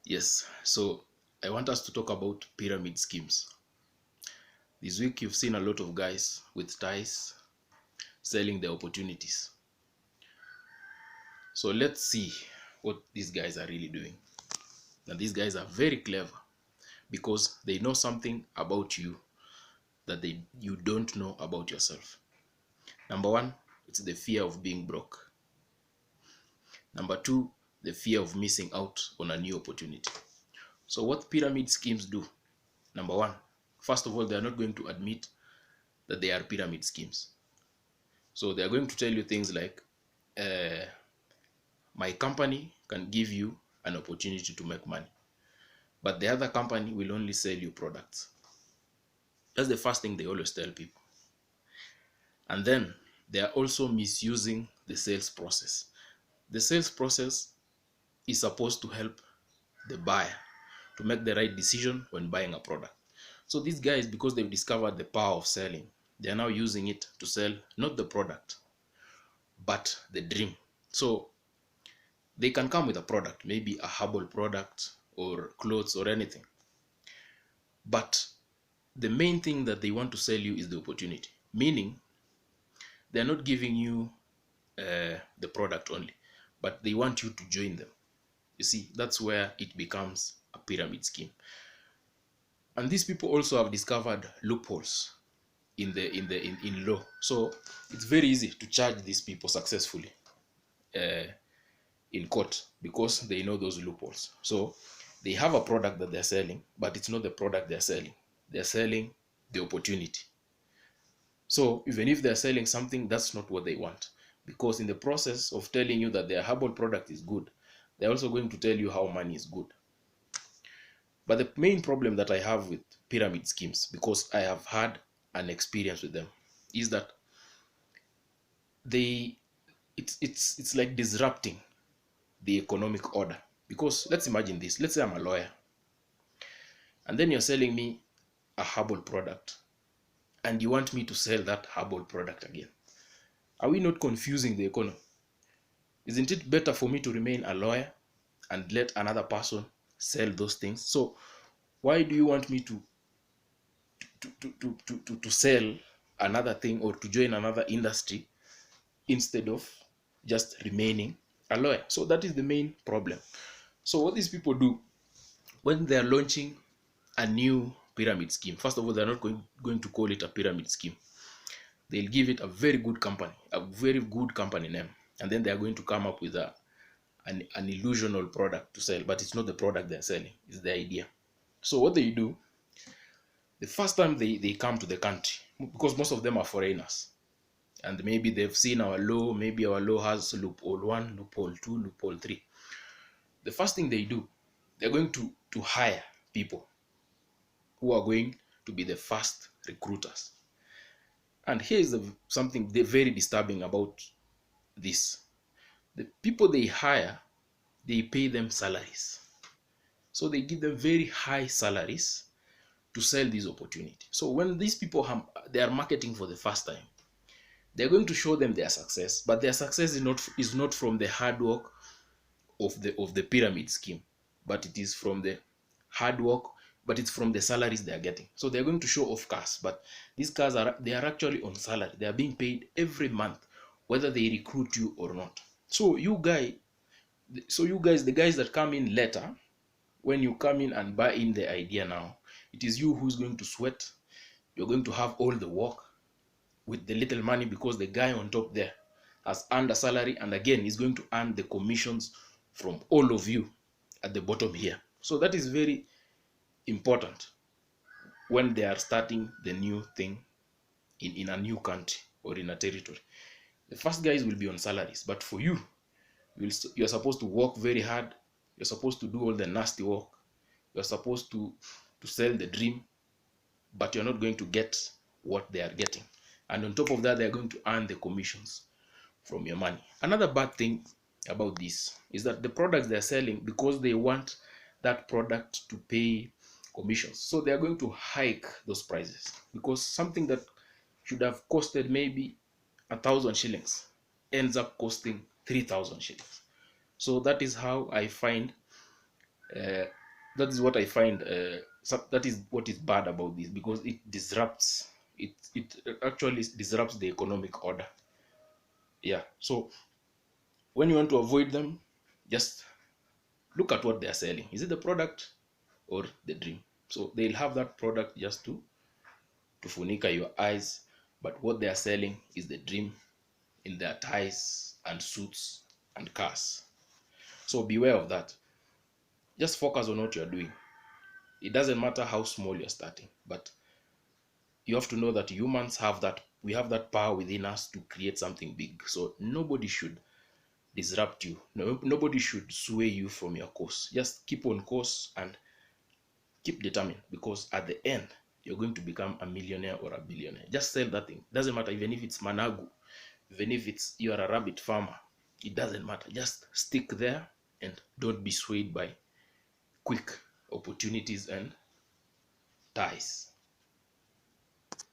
Yes, so I want us to talk about pyramid schemes. This week, you've seen a lot of guys with ties selling their opportunities. So let's see what these guys are really doing. And these guys are very clever because they know something about you that you don't know about yourself. Number one, it's the fear of being broke. Number two, the fear of missing out on a new opportunity. So what pyramid schemes do? Number one, first of all, they are not going to admit that they are pyramid schemes. So they are going to tell you things like, uh, my company can give you an opportunity to make money, but the other company will only sell you products. That's the first thing they always tell people. And then they are also misusing the sales process. The sales process is supposed to help the buyer to make the right decision when buying a product. So these guys, because they've discovered the power of selling, they are now using it to sell not the product, but the dream. So they can come with a product, maybe a herbal product or clothes or anything. But the main thing that they want to sell you is the opportunity, meaning they're not giving you the product only, but they want you to join them. You see, that's where it becomes a pyramid scheme. And these people also have discovered loopholes in law. So it's very easy to charge these people successfully uh, in court because they know those loopholes. So they have a product that they're selling, but it's not the product they're selling. They're selling the opportunity. So even if they're selling something, that's not what they want. Because in the process of telling you that their herbal product is good, they're also going to tell you how money is good. But the main problem that I have with pyramid schemes, because I have had an experience with them, is that they it's like disrupting the economic order. Because let's imagine this. Let's say I'm a lawyer, and then you're selling me a herbal product, and you want me to sell that herbal product again. Are we not confusing the economy? Isn't it better for me to remain a lawyer and let another person sell those things? So why do you want me to sell another thing or to join another industry instead of just remaining a lawyer? So that is the main problem. So what these people do when they are launching a new pyramid scheme, first of all, they're not going to call it a pyramid scheme. They'll give it a very good company name, and then they are going to come up with an illusional product to sell, but it's not the product they're selling, it's the idea. So what they do, the first time they come to the country, because most of them are foreigners, and maybe they've seen our law, maybe our law has loophole 1, loophole 2, loophole 3. The first thing they do, they're going to hire people who are going to be the first recruiters. And here is something very disturbing about this. The people they hire, they pay them salaries. So they give them very high salaries to sell this opportunity. So when these people they are marketing for the first time, they're going to show them their success, but their success is not from the hard work of the pyramid scheme, but it is from the hard work, but it's from the salaries they are getting. So they're going to show off cars, but these cars they are actually on salary. They are being paid every month, whether they recruit you or not. So you guys, the guys that come in later, when you come in and buy in the idea now, it is you who's going to sweat. You're going to have all the work with the little money because the guy on top there has earned a salary, and again he's going to earn the commissions from all of you at the bottom here. So that is very important when they are starting the new thing in a new country or in a territory. The first guys will be on salaries, but for you, you're supposed to work very hard. You're supposed to do all the nasty work. You're supposed to sell the dream, but you're not going to get what they are getting. And on top of that, they're going to earn the commissions from your money. Another bad thing about this is that the products they're selling, because they want that product to pay commissions, so they're going to hike those prices, because something that should have costed maybe 1,000 shillings ends up costing 3,000 shillings. So that is how I find uh, that is what I find. That is what is bad about this, because it disrupts. It actually disrupts the economic order. Yeah. So when you want to avoid them, just look at what they are selling. Is it the product or the dream? So they'll have that product just to funika your eyes, but what they are selling is the dream in their ties and suits and cars. So beware of that. Just focus on what you're doing. It doesn't matter how small you're starting, but you have to know that humans have that, we have that power within us to create something big. So nobody should disrupt you. No, nobody should sway you from your course. Just keep on course and keep determined, because at the end you're going to become a millionaire or a billionaire. Just sell that thing. Doesn't matter, even if it's managu, even if it's you are a rabbit farmer, it doesn't matter. Just stick there and don't be swayed by quick opportunities and ties.